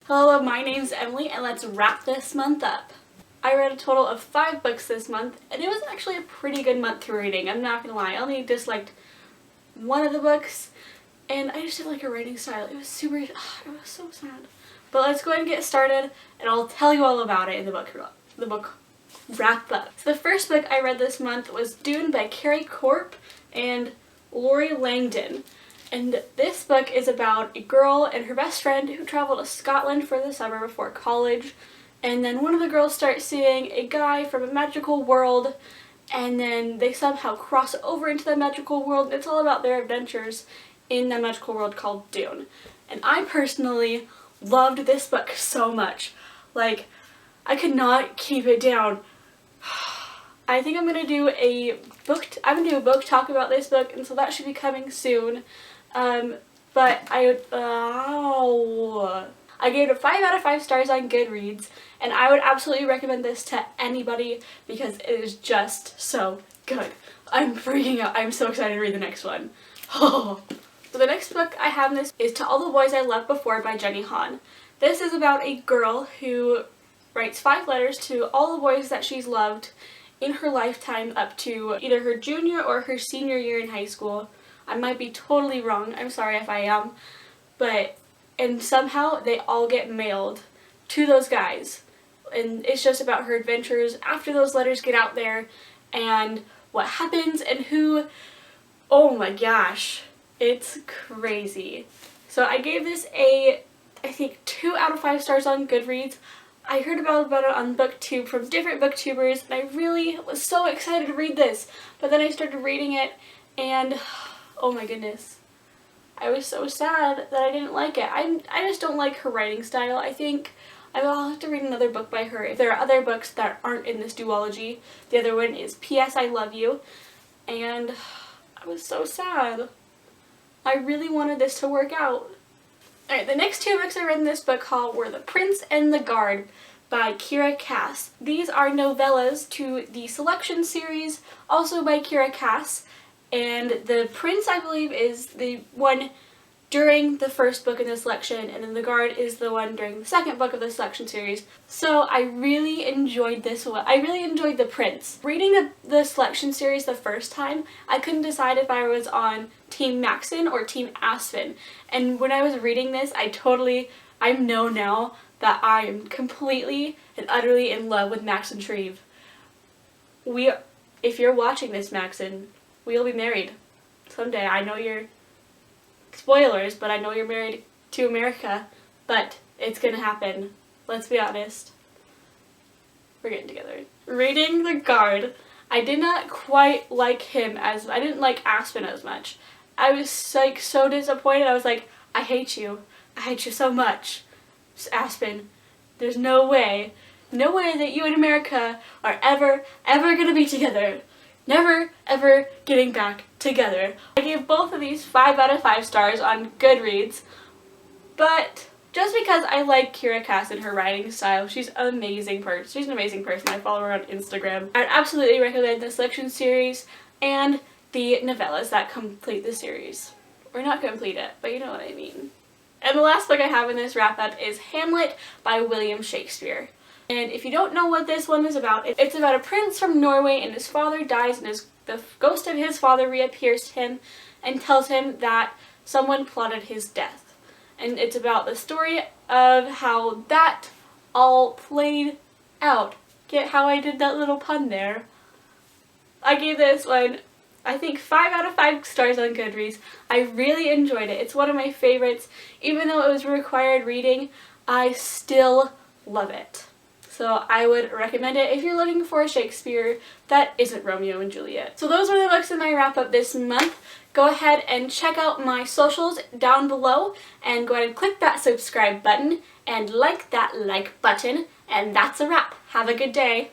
Hello, my name's Emily, and let's wrap this month up. I read a total of 5 books this month, and it was actually a pretty good month for reading. I'm not gonna lie, I only disliked one of the books, and I just didn't like her writing style. It was it was so sad. But let's go ahead and get started, and I'll tell you all about it in the book wrap up. So the first book I read this month was Doon by Carey, Corp and Lorie Langdon. And this book is about a girl and her best friend who travel to Scotland for the summer before college. And then one of the girls starts seeing a guy from a magical world, and then they somehow cross over into the magical world, and it's all about their adventures in the magical world called Doon. And I personally loved this book so much. Like, I could not keep it down. I think I'm gonna do a book talk about this book, and so that should be coming soon. But I gave it a 5 out of 5 stars on Goodreads, and I would absolutely recommend this to anybody because it is just so good. I'm freaking out. I'm so excited to read the next one. So the next book I have in this is To All the Boys I Loved Before by Jenny Han. This is about a girl who writes 5 letters to all the boys that she's loved in her lifetime up to either her junior or her senior year in high school. I might be totally wrong, I'm sorry if I am, and somehow they all get mailed to those guys. And it's just about her adventures after those letters get out there and what happens and who, oh my gosh, it's crazy. So I gave this I think 2 out of 5 stars on Goodreads. I heard about it on BookTube from different booktubers, and I really was so excited to read this. But then I started reading it, and oh my goodness, I was so sad that I didn't like it. I just don't like her writing style. I think I'll have to read another book by her if there are other books that aren't in this duology. The other one is P.S. I Love You, and I was so sad. I really wanted this to work out. Alright, the next 2 books I read in this book haul were The Prince and the Guard by Kiera. These are novellas to the Solicalz series, also by Kiera. And The Prince, I believe, is the one during the first book in the selection, and then The Guard is the one during the second book of the selection series. So I really enjoyed this one. I really enjoyed The Prince. Reading the selection series the first time, I couldn't decide if I was on Team Maxon or Team Aspen. And when I was reading this, I know now that I am completely and utterly in love with Maxon Shreve. If you're watching this, Maxon, we'll be married someday. I know you're spoilers, but I know you're married to America, but it's gonna happen. Let's be honest. We're getting together. Reading The Guard, I did not quite like him I didn't like Aspen as much. I was like so disappointed. I was like, I hate you. I hate you so much. Aspen, there's no way that you and America are ever gonna be together. Never, ever getting back together. I gave both of these 5 out of 5 stars on Goodreads, but just because I like Kiera and her writing style, she's an amazing person. She's an amazing person. I follow her on Instagram. I'd absolutely recommend the selection series and the novellas that complete the series. Or not complete it, but you know what I mean. And the last book I have in this wrap-up is Hamlet by William Shakespeare. And if you don't know what this one is about, it's about a prince from Norway, and his father dies, and the ghost of his father reappears to him and tells him that someone plotted his death. And it's about the story of how that all played out. Get how I did that little pun there? I gave this one, I think, 5 out of 5 stars on Goodreads. I really enjoyed it. It's one of my favorites. Even though it was required reading, I still love it. So I would recommend it if you're looking for a Shakespeare that isn't Romeo and Juliet. So those were the books in my wrap-up this month. Go ahead and check out my socials down below, and go ahead and click that subscribe button and like that like button, and that's a wrap. Have a good day.